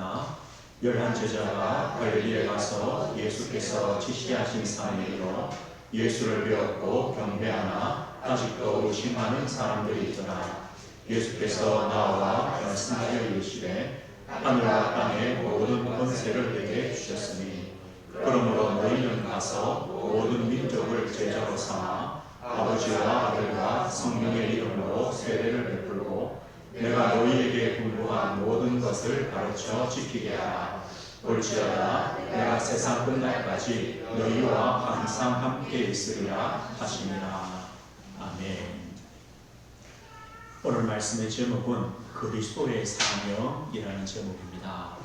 있습니다. 11제자가 갈릴리에 가서 예수께서 지시하신 산에 이르러 예수를 배웠고 경배하나 아직도 의심하는 사람들이 있더라. 예수께서 나와 말씀하여 이르시되 하늘과 땅의 모든 권세를 내게 주셨으니 그러므로 너희는 가서 모든 민족을 제자로 삼아 아버지와 아들과 성령의 이름으로 세례를 베풀고 내가 너희에게 분부한 모든 것을 가르쳐 지키게 하라. 볼지어다 내가 세상 끝날까지 너희와 항상 함께 있으리라 하시니라. 아멘. 오늘 말씀의 제목은 그리스도의 사명이라는 제목입니다.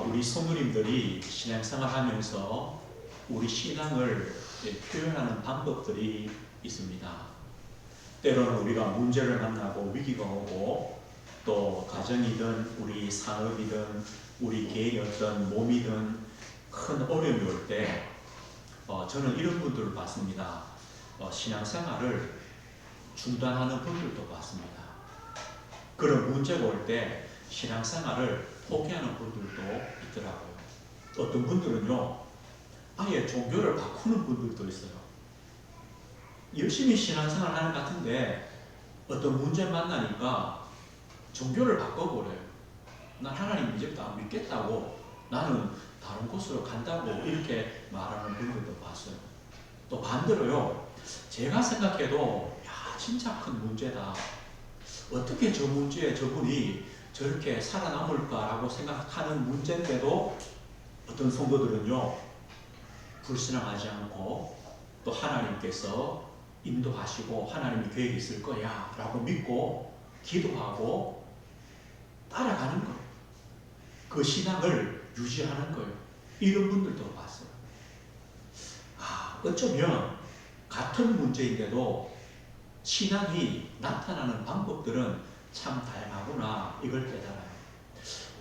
우리 성도님들이 신앙생활 하면서 우리 신앙을 표현하는 방법들이 있습니다. 때로는 우리가 문제를 만나고 위기가 오고 또 가정이든 우리 사업이든 우리 개인의 어떤 몸이든 큰 어려움이 올 때 저는 이런 분들을 봤습니다. 신앙생활을 중단하는 분들도 봤습니다. 그런 문제가 올 때 신앙생활을 포기하는 분들도 있더라고요. 어떤 분들은요, 아예 종교를 바꾸는 분들도 있어요. 열심히 신앙생활 하는 것 같은데 어떤 문제 만나니까 종교를 바꿔버려요. 난 하나님 이제부터 안 믿겠다고, 나는 다른 곳으로 간다고 이렇게 말하는 분들도 봤어요. 또 반대로요, 제가 생각해도 진짜 큰 문제다. 어떻게 저 문제에 저분이 저렇게 살아남을까라고 생각하는 문제인데도 어떤 성도들은요, 불신앙하지 않고 또 하나님께서 인도하시고 하나님의 계획이 있을 거야 라고 믿고 기도하고 따라가는 거예요. 그 신앙을 유지하는 거예요. 이런 분들도 봤어요. 어쩌면 같은 문제인데도 신앙이 나타나는 방법들은 참 다양하구나, 이걸 깨달아요.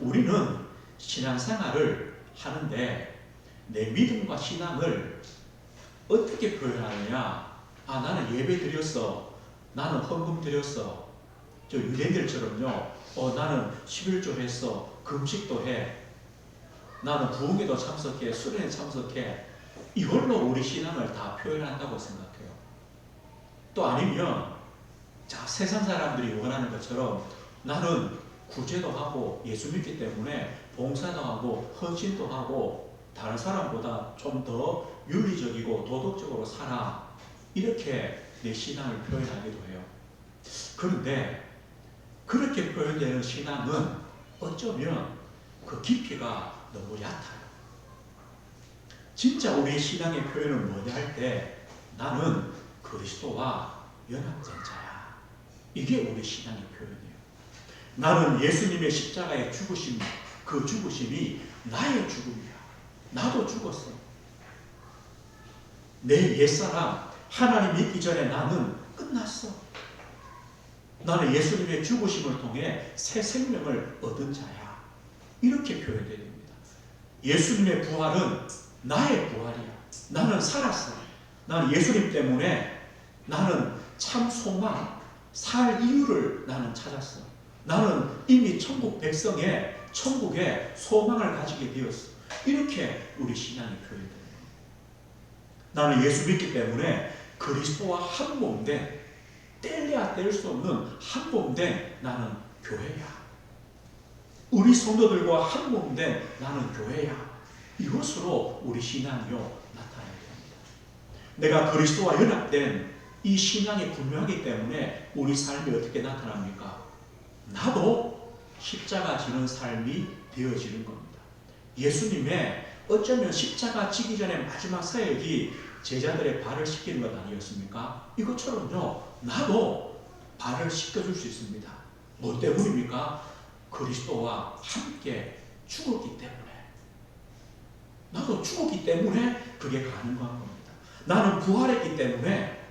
우리는 신앙생활을 하는데 내 믿음과 신앙을 어떻게 표현하느냐. 나는 예배 드렸어, 나는 헌금 드렸어, 저 유대인들처럼요, 나는 11조 했어, 금식도 해, 나는 부흥회도 참석해, 수련회 참석해, 이걸로 우리 신앙을 다 표현한다고 생각해요. 또 아니면 세상 사람들이 원하는 것처럼 나는 구제도 하고 예수 믿기 때문에 봉사도 하고 헌신도 하고 다른 사람보다 좀 더 윤리적이고 도덕적으로 살아, 이렇게 내 신앙을 표현하기도 해요. 그런데 그렇게 표현되는 신앙은 어쩌면 그 깊이가 너무 얕아요. 진짜 우리의 신앙의 표현은 뭐냐 할 때 나는 그리스도와 연합된 자야, 이게 우리 신앙의 표현이에요. 나는 예수님의 십자가의 죽으심, 그 죽으심이 나의 죽음이야. 나도 죽었어. 내 옛사람 하나님 믿기 전에 나는 끝났어. 나는 예수님의 죽으심을 통해 새 생명을 얻은 자야, 이렇게 표현되어야 됩니다. 예수님의 부활은 나의 부활이야. 나는 살았어. 나는 예수님 때문에 나는 참 소망, 살 이유를 나는 찾았어. 나는 이미 천국 백성의 천국에 소망을 가지게 되었어. 이렇게 우리 신앙이 표현됩니다. 나는 예수 믿기 때문에 그리스도와 한 몸된, 뗄래야 뗄 수 없는 한 몸된 나는 교회야. 우리 성도들과 한 몸된 나는 교회야. 이것으로 우리 신앙이요 나타나야 됩니다. 내가 그리스도와 연합된 이 신앙이 분명하기 때문에 우리 삶이 어떻게 나타납니까? 나도 십자가 지는 삶이 되어지는 겁니다. 예수님의 어쩌면 십자가 지기 전에 마지막 사역이 제자들의 발을 씻기는 것 아니었습니까? 이것처럼요, 나도 발을 씻겨줄 수 있습니다. 뭐 때문입니까? 그리스도와 함께 죽었기 때문에. 나도 죽었기 때문에 그게 가능한 겁니다. 나는 부활했기 때문에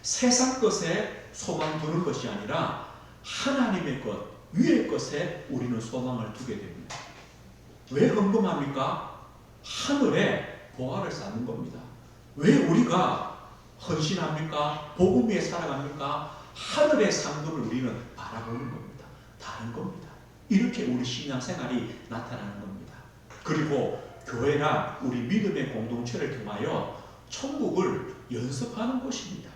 세상 것에 소망 두는 것이 아니라 하나님의 것, 위의 것에 우리는 소망을 두게 됩니다. 왜 헌금합니까? 하늘에 보화를 쌓는 겁니다. 왜 우리가 헌신합니까? 복음 위에 살아갑니까? 하늘의 상급을 우리는 바라보는 겁니다. 다른 겁니다. 이렇게 우리 신앙생활이 나타나는 겁니다. 그리고 교회나 우리 믿음의 공동체를 통하여 천국을 연습하는 곳입니다.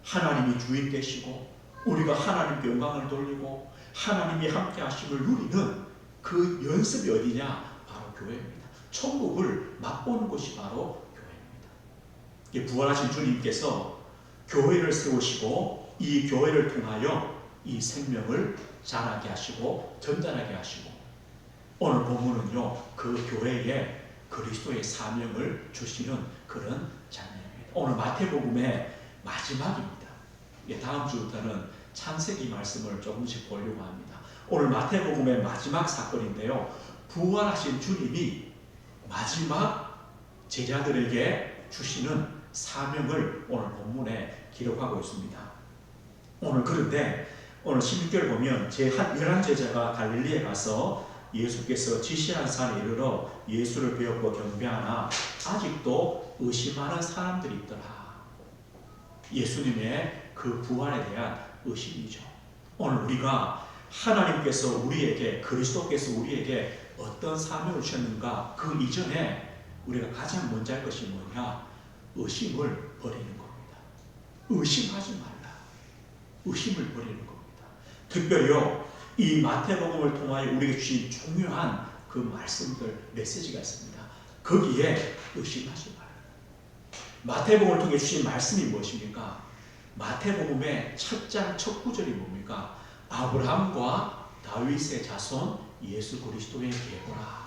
하나님이 주인 되시고 우리가 하나님께 영광을 돌리고 하나님이 함께 하심을 누리는 그 연습이 어디냐? 바로 교회입니다. 천국을 맛보는 곳이 바로 교회입니다. 부활하신 주님께서 교회를 세우시고 이 교회를 통하여 이 생명을 자라게 하시고 전달하게 하시고 오늘 본문은요 그 교회에 그리스도의 사명을 주시는 그런 장면입니다. 오늘 마태복음의 마지막입니다. 다음 주부터는 창세기 말씀을 조금씩 보려고 합니다. 오늘 마태복음의 마지막 사건인데요. 부활하신 주님이 마지막 제자들에게 주시는 사명을 오늘 본문에 기록하고 있습니다. 그런데 오늘 16절 보면 제1 11제자가 갈릴리에 가서 예수께서 지시한 산에 이르러 예수를 배웠고 경배하나 아직도 의심하는 사람들이 있더라. 예수님의 그 부활에 대한 의심이죠. 오늘 우리가 하나님께서 우리에게 그리스도께서 우리에게 어떤 사명을 주셨는가 그 이전에 우리가 가장 먼저 할 것이 뭐냐? 의심을 버리는 겁니다. 의심하지 말라. 의심을 버리는 겁니다. 특별히요 이 마태복음을 통하여 우리에게 주신 중요한 그 말씀들 메시지가 있습니다. 거기에 의심하지 말라. 마태복음을 통해 주신 말씀이 무엇입니까? 마태복음의 첫 장 첫 구절이 뭡니까? 아브라함과 다윗의 자손 예수 그리스도의 계보라.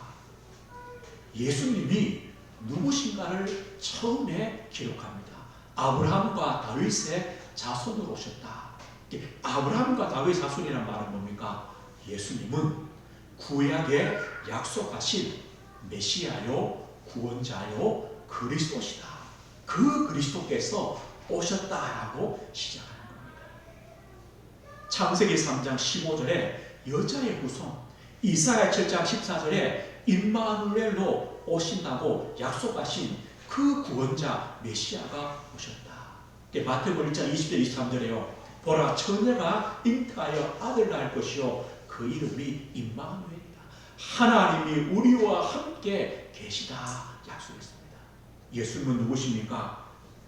예수님이 누구신가를 처음에 기록합니다. 아브라함과 다윗의 자손으로 오셨다. 아브라함과 다윗 자손이란 말은 뭡니까? 예수님은 구약에 약속하신 메시아요, 구원자요, 그리스도시다. 그 그리스도께서 오셨다라고 시작하는 겁니다. 창세기 3장 15절에 여자의 후손, 이사야 7장 14절에 임마누엘로 오신다고 약속하신 그 구원자 메시아가 오셨다. 마태복음 1장 20절 23절에요. 보라 처녀가 잉태하여 아들 낳을 것이요 그 이름이 임마누엘이다. 하나님이 우리와 함께 계시다 약속했습니다. 예수님은 누구십니까?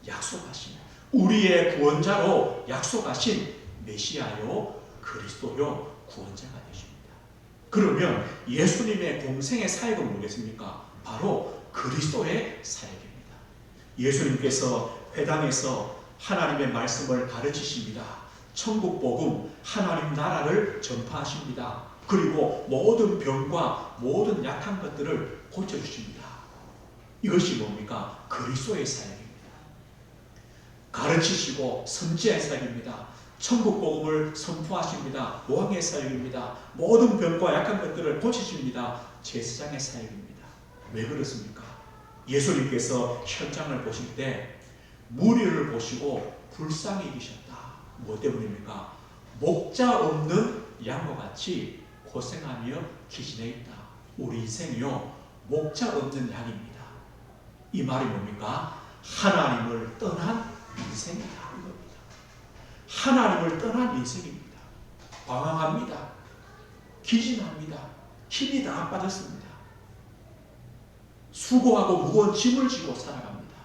약속하신 우리의 구원자로 약속하신 메시아요 그리스도요 구원자가 되십니다. 그러면 예수님의 공생의 사역은 뭐겠습니까? 바로 그리스도의 사역입니다. 예수님께서 회당에서 하나님의 말씀을 가르치십니다. 천국 복음, 하나님 나라를 전파하십니다. 그리고 모든 병과 모든 약한 것들을 고쳐주십니다. 이것이 뭡니까? 그리스도의 사역입니다. 가르치시고 선지의 사역입니다. 천국 복음을 선포하십니다. 왕의 사역입니다. 모든 병과 약한 것들을 고치십니다. 제사장의 사역입니다. 왜 그렇습니까? 예수님께서 현장을 보실 때 무리를 보시고 불쌍히 여기셨다. 무엇 때문입니까? 목자 없는 양과 같이 고생하며 기진해 있다. 우리 인생이요 목자 없는 양입니다. 이 말이 뭡니까? 하나님을 떠난 인생이다. 이겁니다. 하나님을 떠난 인생입니다. 방황합니다. 기진합니다. 힘이 다 빠졌습니다. 수고하고 무거운 짐을 지고 살아갑니다.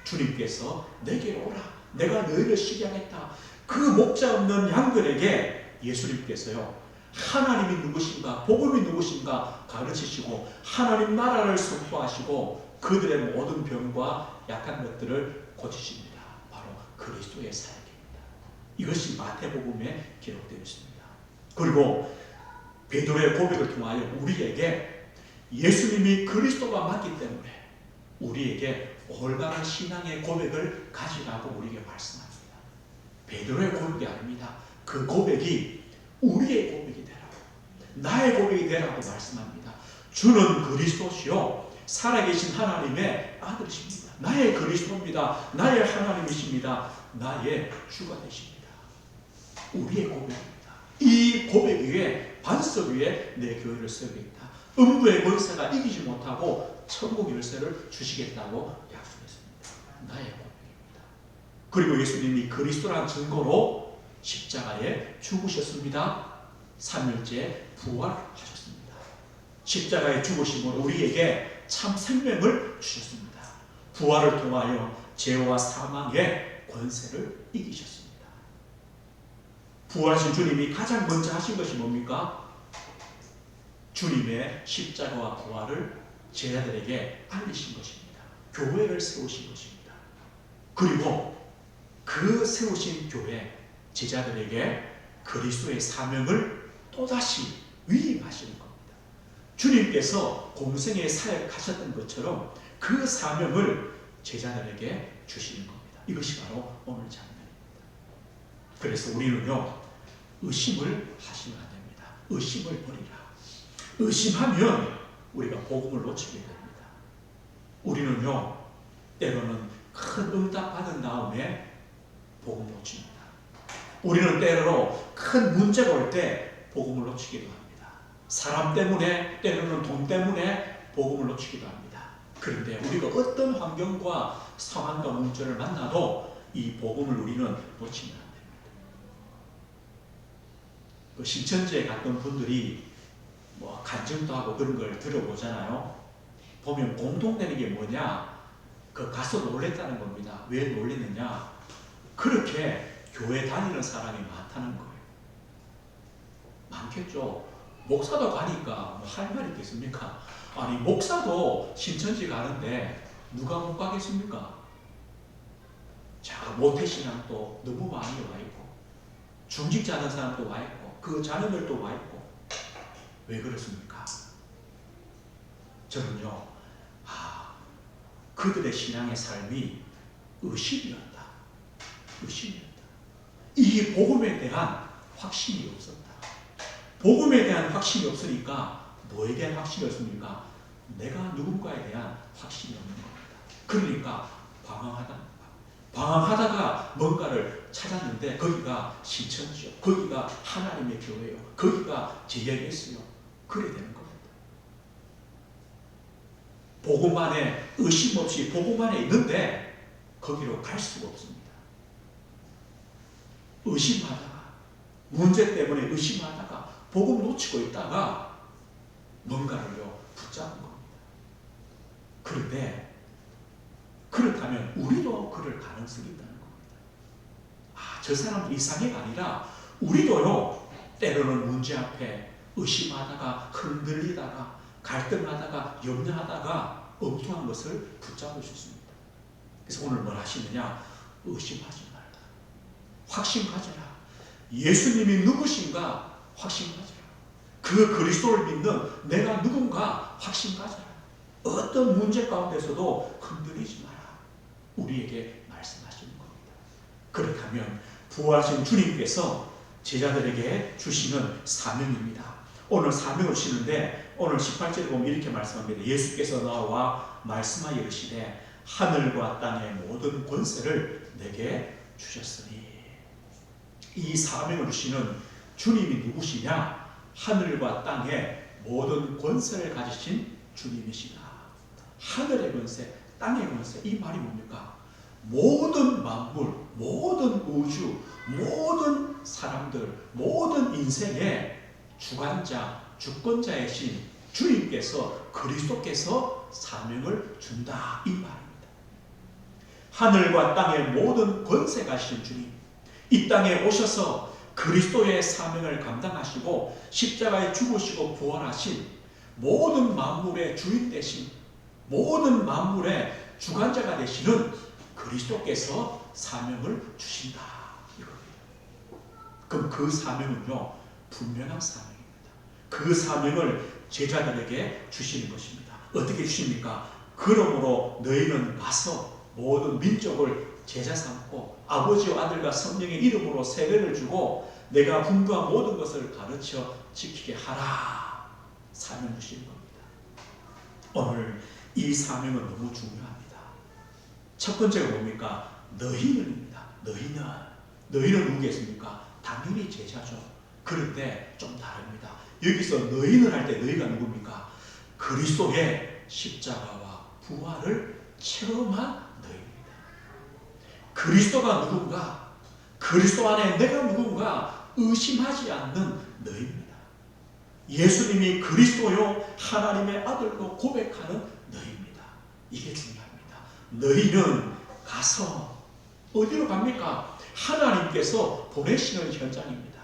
주님께서 내게로 오라. 내가 너희를 쉬게 하겠다. 그 목자 없는 양들에게 예수님께서요 하나님이 누구신가, 복음이 누구신가 가르치시고 하나님 나라를 선포하시고 그들의 모든 병과 약한 것들을 고치십니다. 바로 그리스도의 사역입니다. 이것이 마태복음에 기록되어 있습니다. 그리고 베드로의 고백을 통하여 우리에게 예수님이 그리스도가 맞기 때문에 우리에게 올바른 신앙의 고백을 가지라고 우리에게 말씀합니다. 베드로의 고백이 아닙니다. 그 고백이 우리의 고백이 되라고, 나의 고백이 되라고 말씀합니다. 주는 그리스도시요 살아계신 하나님의 아들이십니다. 나의 그리스도입니다. 나의 하나님이십니다. 나의 주가 되십니다. 우리의 고백입니다. 이 고백 위에 반석 위에 내 교회를 세우겠다. 음부의 권세가 이기지 못하고 천국 열쇠를 주시겠다고 약속했습니다. 나의 고백입니다. 그리고 예수님이 그리스도라는 증거로 십자가에 죽으셨습니다. 3일째 부활하셨습니다. 십자가의 죽으심으로 우리에게 참 생명을 주셨습니다. 부활을 통하여 죄와 사망의 권세를 이기셨습니다. 부활하신 주님이 가장 먼저 하신 것이 뭡니까? 주님의 십자가와 부활을 제자들에게 알리신 것입니다. 교회를 세우신 것입니다. 그리고 그 세우신 교회 제자들에게 그리스도의 사명을 또다시 위임하시는 겁니다. 주님께서 공생의 사역하셨던 것처럼 그 사명을 제자들에게 주시는 겁니다. 이것이 바로 오늘 장면입니다. 그래서 우리는요, 의심을 하시면 안 됩니다. 의심을 버리라. 의심하면 우리가 복음을 놓치게 됩니다. 우리는요, 때로는 큰 응답 받은 다음에 복음을 놓칩니다. 우리는 때로 큰 문제가 올 때 복음을 놓치기도 합니다. 사람 때문에, 때로는 돈 때문에 복음을 놓치기도 합니다. 그런데 우리가 어떤 환경과 상황과 문제를 만나도 이 복음을 우리는 놓치면 안 됩니다. 그 신천지에 갔던 분들이 뭐 간증도 하고 그런 걸 들어보잖아요. 보면 공통되는 게 뭐냐? 그 가서 놀랬다는 겁니다. 왜 놀랬느냐? 그렇게 교회 다니는 사람이 많다는 거예요. 많겠죠. 목사도 가니까 뭐 할 말이 있겠습니까? 아니, 목사도 신천지 가는데 누가 못 가겠습니까? 자, 모태신앙도 너무 많이 와 있고, 중직 자는 사람도 와 있고, 그 자녀들도 와 있고. 왜 그렇습니까? 저는요, 그들의 신앙의 삶이 의심이었다. 의심이었다. 이 복음에 대한 확신이 없었다. 복음에 대한 확신이 없으니까 뭐에 대한 확신이 없습니까? 내가 누군가에 대한 확신이 없는 겁니다. 그러니까 방황하다가 뭔가를 찾았는데 거기가 신천지요, 거기가 하나님의 교회요, 거기가 제자였어요. 그래 되는 겁니다. 복음 안에 의심 없이 복음 안에 있는데 거기로 갈 수가 없습니다. 의심하다가, 문제 때문에 의심하다가 복음 놓치고 있다가 뭔가를요 붙잡은 겁니다. 그런데 그렇다면 우리도 그럴 가능성이 있다는 겁니다. 저 사람 이상해가 아니라 우리도요, 때로는 문제 앞에 의심하다가 흔들리다가 갈등하다가 염려하다가 엉뚱한 것을 붙잡을 수 있습니다. 그래서 오늘 뭘 하시느냐? 의심하지 말라. 확신 가져라. 예수님이 누구신가 확신 가져라. 그 그리스도를 믿는 내가 누군가 확신 가져라. 어떤 문제 가운데서도 흔들리지 마라. 우리에게 말씀하시는 겁니다. 그렇다면 부활하신 주님께서 제자들에게 주시는 사명입니다. 오늘 사명을 주시는데 오늘 18절에 보면 이렇게 말씀합니다. 예수께서 나와 말씀하여 이르시되 하늘과 땅의 모든 권세를 내게 주셨으니. 이 사명을 주시는 주님이 누구시냐? 하늘과 땅의 모든 권세를 가지신 주님이시다. 하늘의 권세, 땅의 권세, 이 말이 뭡니까? 모든 만물, 모든 우주, 모든 사람들, 모든 인생의 주관자, 주권자이신 주님께서, 그리스도께서 사명을 준다, 이 말입니다. 하늘과 땅의 모든 권세 가지신 주님, 이 땅에 오셔서 그리스도의 사명을 감당하시고 십자가에 죽으시고 부활하신 모든 만물의 주인 되신, 모든 만물의 주관자가 되시는 그리스도께서 사명을 주신다, 이겁니다. 그럼 그 사명은요 분명한 사명입니다. 그 사명을 제자들에게 주시는 것입니다. 어떻게 주십니까? 그러므로 너희는 가서 모든 민족을 제자 삼고 아버지와 아들과 성령의 이름으로 세례를 주고 내가 분부한 모든 것을 가르쳐 지키게 하라. 사명 주시는 겁니다. 오늘 이 사명은 너무 중요합니다. 첫 번째가 뭡니까? 너희는입니다. 너희는 누구겠습니까? 당연히 제자죠. 그런데 좀 다릅니다. 여기서 너희는 할 때 너희가 누굽니까? 그리스도의 십자가와 부활을 체험한 너희입니다. 그리스도가 누군가, 그리스도 안에 내가 누군가 의심하지 않는 너희입니다. 예수님이 그리스도요 하나님의 아들로 고백하는 너희입니다. 이게 중요합니다. 너희는 가서 어디로 갑니까? 하나님께서 보내시는 현장입니다.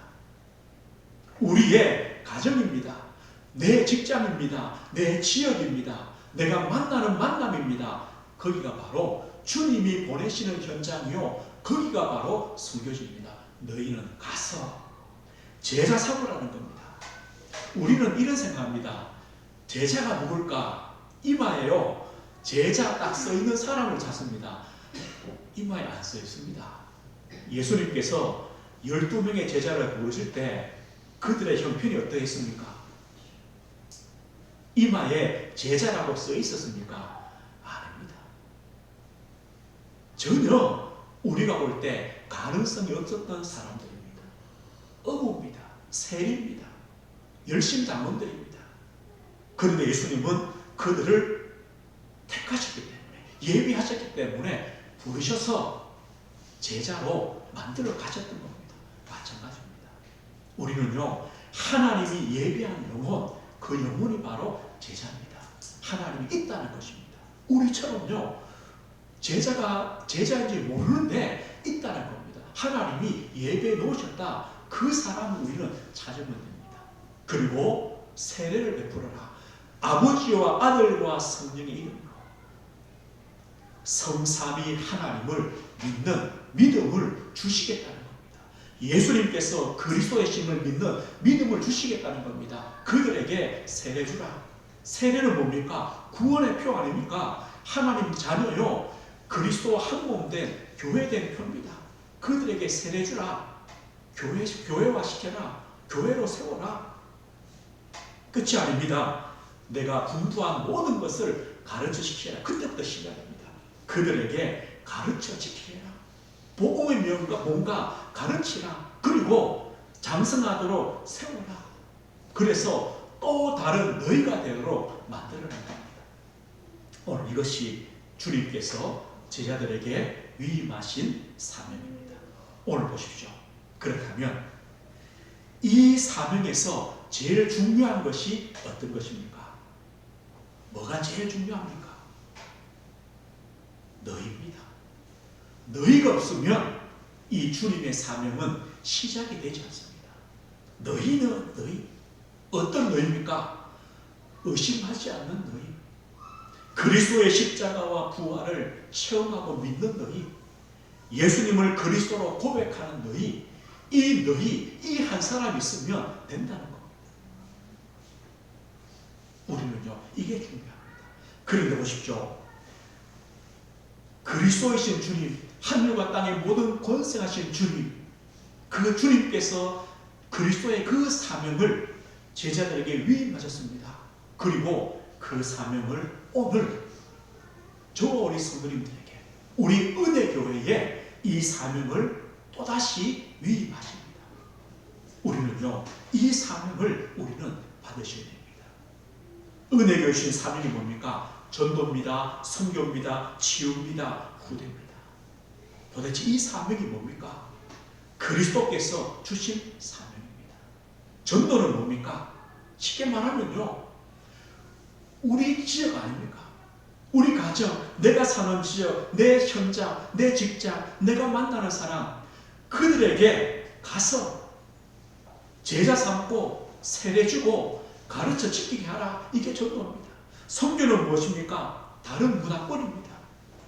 우리의 가정입니다. 내 직장입니다. 내 지역입니다. 내가 만나는 만남입니다. 거기가 바로 주님이 보내시는 현장이요. 거기가 바로 선교지입니다. 너희는 가서 제자 삼으라는 겁니다. 우리는 이런 생각합니다. 제자가 누굴까? 이마에요. 제자 딱 써있는 사람을 찾습니다. 이마에 안 써있습니다. 예수님께서 12명의 제자를 부르실 때 그들의 형편이 어떠했습니까? 이마에 제자라고 써있었습니까? 아닙니다. 전혀 우리가 볼 때 가능성이 없었던 사람들입니다. 어부입니다. 세리입니다. 열심 장원들입니다. 그런데 예수님은 그들을 택하셨기 때문에, 예비하셨기 때문에 부르셔서 제자로 만들어 가셨던 겁니다. 마찬가지입니다. 우리는요, 하나님이 예비한 영혼, 그 영혼이 바로 제자입니다. 하나님이 있다는 것입니다. 우리처럼요, 제자가 제자인지 모르는데 있다는 겁니다. 하나님이 예배해 놓으셨다. 그 사람을 우리는 찾으면 됩니다. 그리고 세례를 베풀어라. 아버지와 아들과 성령의 이름으로 성삼위 하나님을 믿는 믿음을 주시겠다는 겁니다. 예수님께서 그리스도의 신을 믿는 믿음을 주시겠다는 겁니다. 그들에게 세례 주라. 세례는 뭡니까? 구원의 표 아닙니까? 하나님 자녀요. 그리스도와 한 몸 된 교회 된 표입니다. 그들에게 세례 주라. 교회화 시켜라. 교회로 세워라. 끝이 아닙니다. 내가 분부한 모든 것을 가르쳐 지키라. 그때부터 시작합니다. 그들에게 가르쳐 지키라. 복음의 뭔가 가르치라. 그리고 장성하도록 세워라. 그래서 또 다른 너희가 되도록 만들어낸 겁니다. 오늘 이것이 주님께서 제자들에게 위임하신 사명입니다. 오늘 보십시오. 그렇다면 이 사명에서 제일 중요한 것이 어떤 것입니까? 뭐가 제일 중요합니까? 너희입니다. 너희가 없으면 이 주님의 사명은 시작이 되지 않습니다. 너희는 너희. 어떤 너희입니까? 의심하지 않는 너희. 그리스도의 십자가와 부활을 체험하고 믿는 너희. 예수님을 그리스도로 고백하는 너희. 이 너희, 이 한 사람이 있으면 된다는 겁니다. 우리는요, 이게 중요합니다. 그런데 보십시오. 그리스도이신 주님, 하늘과 땅의 모든 권세하신 주님, 그 주님께서 그리스도의 그 사명을 제자들에게 위임하셨습니다. 그리고 그 사명을 오늘 저와 우리 성도님들에게, 우리 은혜교회에 이 사명을 또다시 위임하십니다. 우리는요, 이 사명을 우리는 받으셔야 됩니다. 은혜교회 주신 사명이 뭡니까? 전도입니다. 선교입니다. 치유입니다. 후대입니다. 도대체 이 사명이 뭡니까? 그리스도께서 주신 사명입니다. 전도는 뭡니까? 쉽게 말하면요, 우리 지역 아닙니까? 우리 가정, 내가 사는 지역, 내 현장, 내 직장, 내가 만나는 사람, 그들에게 가서 제자 삼고 세례 주고 가르쳐 지키게 하라. 이게 전도입니다. 선교는 무엇입니까? 다른 문화권입니다.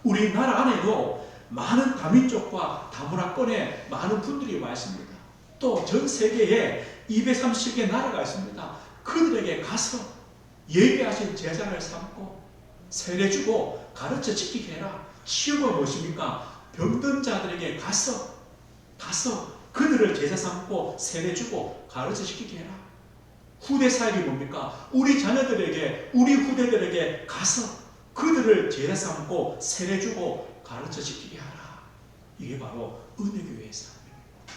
우리나라 안에도 많은 다민족과 다문화권에 많은 분들이 와 있습니다. 또 전 세계에 230개 나라가 있습니다. 그들에게 가서 예배하신 제자를 삼고 세례 주고 가르쳐 지키게 해라. 치유가 무엇입니까? 병든 자들에게 가서 그들을 제자 삼고 세례 주고 가르쳐 지키게 해라. 후대 사역이 뭡니까? 우리 자녀들에게, 우리 후대들에게 가서 그들을 제자 삼고 세례 주고 가르쳐 지키게 하라. 이게 바로 은혜교회의 사명입니다.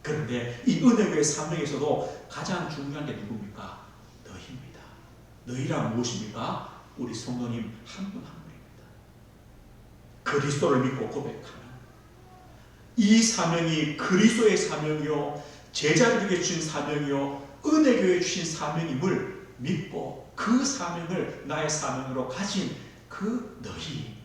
그런데 이 은혜교회의 사명에서도 가장 중요한 게 누굽니까? 너희입니다. 너희란 무엇입니까? 우리 성도님 한 분 한 분입니다. 그리스도를 믿고 고백하는 이 사명이 그리스도의 사명이요, 제자들에게 주신 사명이요, 은혜교회 주신 사명임을 믿고 그 사명을 나의 사명으로 가진 그 너희,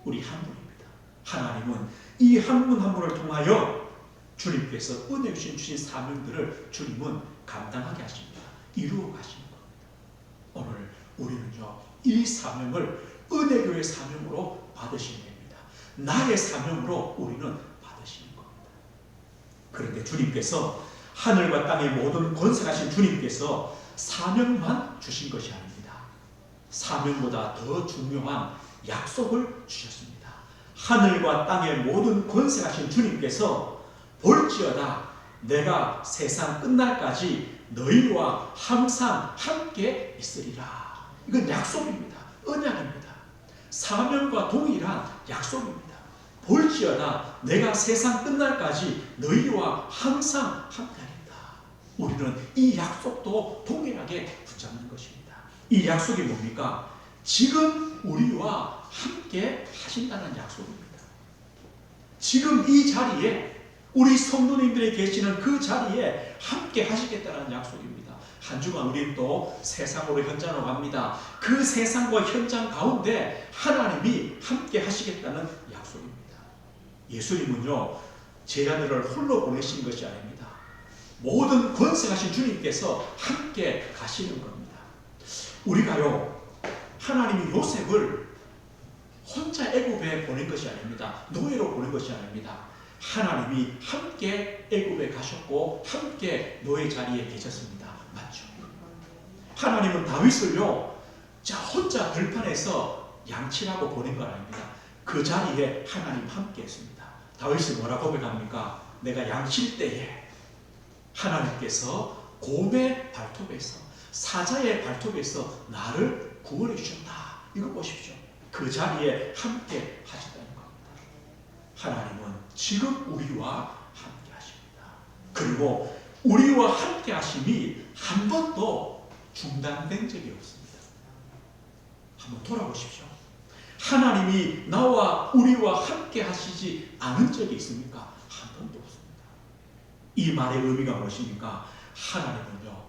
우리 한 분입니다. 하나님은 이 한 분 한 분을 통하여 주님께서 은혜 주신 사명들을 주님은 감당하게 하십니다. 이루어 가시는 겁니다. 오늘 우리는요, 이 사명을 은혜교회 사명으로 받으시면 됩니다. 나의 사명으로 우리는 받으시는 겁니다. 그런데 주님께서, 하늘과 땅의 모든 권세가신 주님께서 사명만 주신 것이 아닙니다. 사명보다 더 중요한 약속을 주셨습니다. 하늘과 땅의 모든 권세가신 주님께서 볼지어다 내가 세상 끝날까지 너희와 항상 함께 있으리라. 이건 약속입니다. 언약입니다. 사명과 동일한 약속입니다. 볼지어다 내가 세상 끝날까지 너희와 항상 함께하겠다. 우리는 이 약속도 동일하게 붙잡는 것입니다. 이 약속이 뭡니까? 지금 우리와 함께 하신다는 약속입니다. 지금 이 자리에, 우리 성도님들이 계시는 그 자리에 함께 하시겠다는 약속입니다. 한 주간 우리는 또 세상으로 현장으로 갑니다. 그 세상과 현장 가운데 하나님이 함께 하시겠다는 약속입니다. 예수님은요, 제자들을 홀로 보내신 것이 아닙니다. 모든 권세가신 주님께서 함께 가시는 겁니다. 우리가요, 하나님이 요셉을 혼자 애굽에 보낸 것이 아닙니다. 노예로 보낸 것이 아닙니다. 하나님이 함께 애굽에 가셨고 함께 노예 자리에 계셨습니다. 맞죠? 하나님은 다윗을요, 자 혼자 들판에서 양치라고 보낸 건 아닙니다. 그 자리에 하나님 함께 했습니다. 다윗이 뭐라고 고백합니까? 내가 양칠 때에 하나님께서 곰의 발톱에서, 사자의 발톱에서 나를 구원해 주셨다. 이거 보십시오. 그 자리에 함께 하셨다는 겁니다. 하나님은 지금 우리와 함께 하십니다. 그리고 우리와 함께 하심이 한 번도 중단된 적이 없습니다. 한번 돌아보십시오. 하나님이 나와 우리와 함께 하시지 않은 적이 있습니까? 한 번도 없습니다. 이 말의 의미가 무엇입니까? 하나님은요,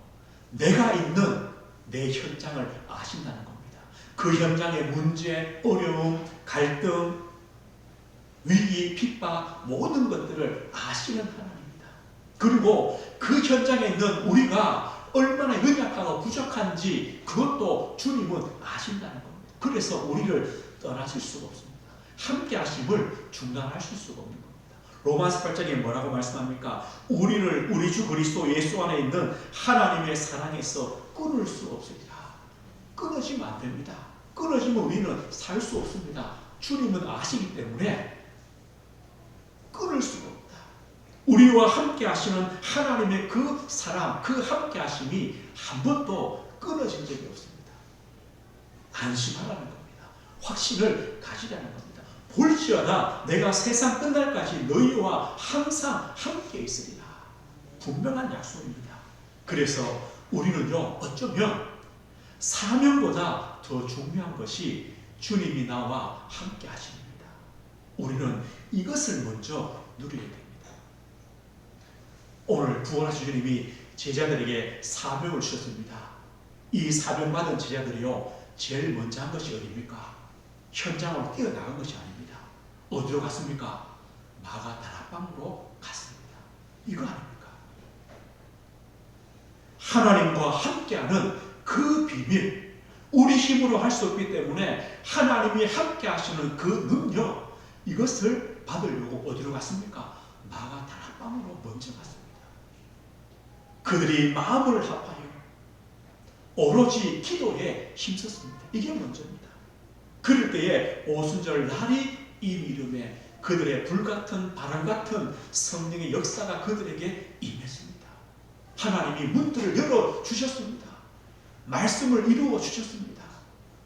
내가 있는 내 현장을 아신다는 겁니다. 그 현장의 문제, 어려움, 갈등, 위기, 핍박, 모든 것들을 아시는 하나님입니다. 그리고 그 현장에 있는 우리가 얼마나 연약하고 부족한지 그것도 주님은 아신다는 겁니다. 그래서 우리를 떠나실 수가 없습니다. 함께 하심을 중단하실 수가 없는 겁니다. 로마서 8장에 뭐라고 말씀합니까? 우리를 우리 주 그리스도 예수 안에 있는 하나님의 사랑에서 끊을 수 없으리라. 끊어지면 안 됩니다. 끊어지면 우리는 살 수 없습니다. 주님은 아시기 때문에 끊을 수가 없다. 우리와 함께 하시는 하나님의 그 사랑, 그 함께 하심이 한 번도 끊어진 적이 없습니다. 안심하라는 겁니다. 확신을 가지라는 겁니다. 볼지어다 내가 세상 끝날까지 너희와 항상 함께 있으리라. 분명한 약속입니다. 그래서 우리는요, 어쩌면 사명보다 더 중요한 것이 주님이 나와 함께 하십니다. 우리는 이것을 먼저 누려야 됩니다. 오늘 부활하신 주님이 제자들에게 사명을 주셨습니다. 이 사명받은 제자들이요, 제일 먼저 한 것이 어디입니까? 현장으로 뛰어나간 것이 아닙니다. 어디로 갔습니까? 마가다락방으로 갔습니다. 이거 아닙니까? 하나님과 함께하는 그 비밀, 우리 힘으로 할 수 없기 때문에 하나님이 함께 하시는 그 능력, 이것을 받으려고 어디로 갔습니까? 마가다락방으로 먼저 갔습니다. 그들이 마음을 합하여 오로지 기도에 힘썼습니다. 이게 먼저입니다. 그럴 때에 오순절 날이 이 이름에 그들의 불같은 바람 같은 성령의 역사가 그들에게 임했습니다. 하나님이 문들을 열어주셨습니다. 말씀을 이루어 주셨습니다.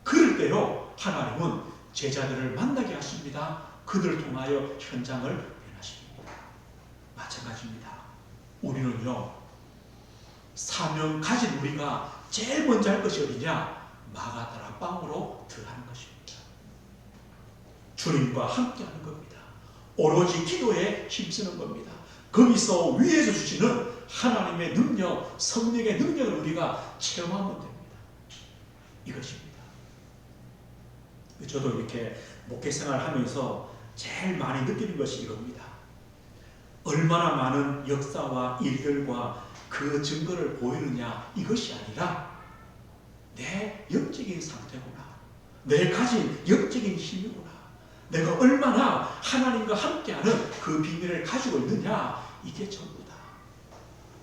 그럴 때요, 하나님은 제자들을 만나게 하십니다. 그들을 통하여 현장을 변화시킵니다. 마찬가지입니다. 우리는요, 사명 가진 우리가 제일 먼저 할 것이 어디냐? 마가다락방으로 들어가는 것입니다. 주님과 함께하는 겁니다. 오로지 기도에 힘쓰는 겁니다. 거기서 위에서 주시는 하나님의 능력, 성령의 능력을 우리가 체험하면 됩니다. 이것입니다. 저도 이렇게 목회생활을 하면서 제일 많이 느끼는 것이 이겁니다. 얼마나 많은 역사와 일들과 그 증거를 보이느냐, 이것이 아니라 내 영적인 상태구나, 내 가진 영적인 힘이구나, 내가 얼마나 하나님과 함께하는 그 비밀을 가지고 있느냐, 이게 전부다.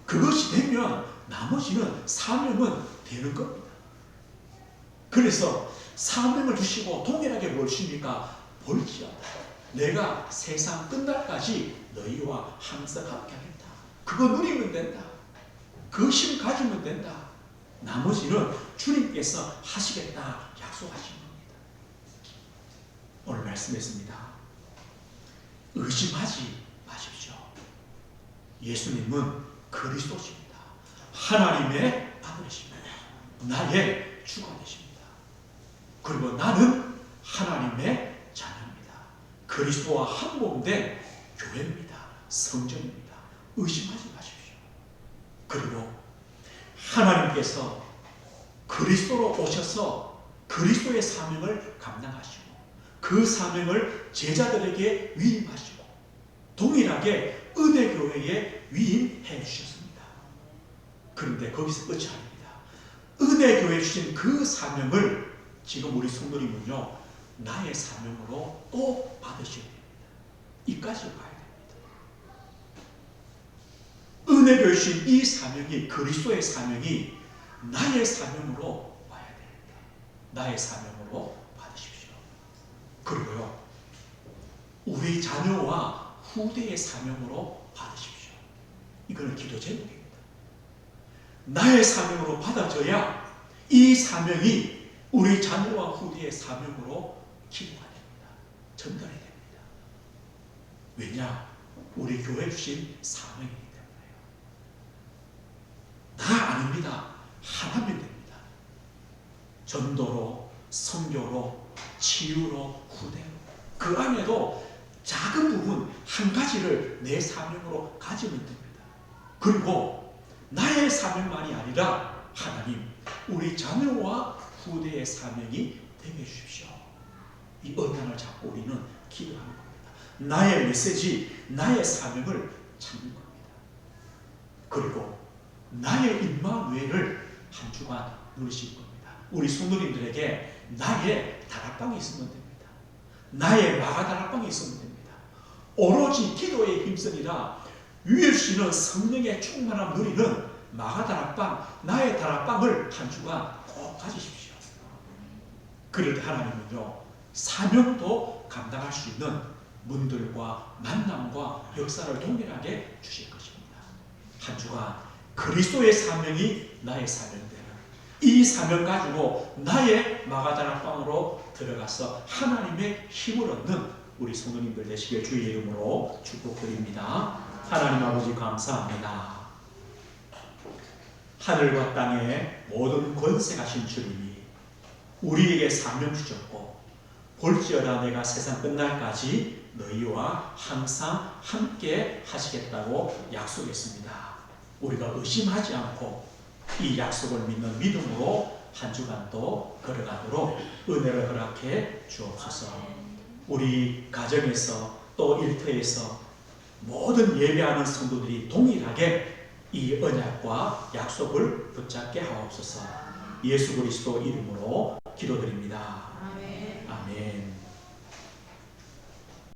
그것이 되면 나머지는 사명은 되는 겁니다. 그래서 사명을 주시고 동일하게 뭘 주십니까? 볼지어다 내가 세상 끝날까지 너희와 항상 함께하겠다. 그거 누리면 된다. 그 힘 가지면 된다. 나머지는 주님께서 하시겠다 약속하신 겁니다. 오늘 말씀했습니다. 의심하지 마십시오. 예수님은 그리스도십니다. 하나님의 아들이십니다. 나의 주가 되십니다. 그리고 나는 하나님의 자녀입니다. 그리스도와 한 몸 된 교회입니다. 성전입니다. 의심하지 마십시오. 그리고 하나님께서 그리스도로 오셔서 그리스도의 사명을 감당하시고 그 사명을 제자들에게 위임하시고 동일하게 은혜교회에 위임해 주셨습니다. 그런데 거기서 끝이 아닙니다. 은혜교회에 주신 그 사명을 지금 우리 성도님은요, 나의 사명으로 또 받으셔야 됩니다. 이까지 가야 됩니다. 은혜교회 주신 이 사명이, 그리스도의 사명이 나의 사명으로 와야 됩니다. 나의 사명으로 받으십시오. 그리고요, 우리 자녀와 후대의 사명으로 받으십시오. 이거는 기도 제목입니다. 나의 사명으로 받아져야 이 사명이 우리 자녀와 후대의 사명으로 기도가 됩니다. 전달이 됩니다. 왜냐? 우리 교회 주신 사명이기 때문에요. 다 아닙니다. 하나면 됩니다. 전도로, 선교로, 치유로, 후대로. 그 안에도 작은 부분 한 가지를 내 사명으로 가지면 됩니다. 그리고 나의 사명만이 아니라 하나님, 우리 자녀와 후대의 사명이 되게 해주십시오. 이 언약을 잡고 우리는 기도하는 겁니다. 나의 메시지, 나의 사명을 찾는 겁니다. 그리고 나의 임마누엘을 한 주간 누리실 겁니다. 우리 성도님들에게 나의 다락방이 있으면 됩니다. 나의 마가다락방이 있으면 됩니다. 오로지 기도에 힘쓰니라 위에 주시는 성령의 충만함 누리는 마가다락방, 나의 다락방을 한 주간 꼭 가지십시오. 그럴 때 하나님은요, 사명도 감당할 수 있는 문들과 만남과 역사를 동일하게 주실 것입니다. 한 주간 그리스도의 사명이 나의 사명되는 이 사명 가지고 나의 마가다락방으로 들어가서 하나님의 힘을 얻는 우리 성도님들 되시길 주의 이름으로 축복드립니다. 하나님 아버지 감사합니다. 하늘과 땅의 모든 권세 가신 주님이 우리에게 사명 주셨고 볼지어다 내가 세상 끝날까지 너희와 항상 함께 하시겠다고 약속했습니다. 우리가 의심하지 않고 이 약속을 믿는 믿음으로 한 주간도 걸어가도록 은혜를 허락해 주옵소서. 우리 가정에서 또 일터에서 모든 예배하는 성도들이 동일하게 이 언약과 약속을 붙잡게 하옵소서. 예수 그리스도 이름으로 기도드립니다. 아멘. 아멘.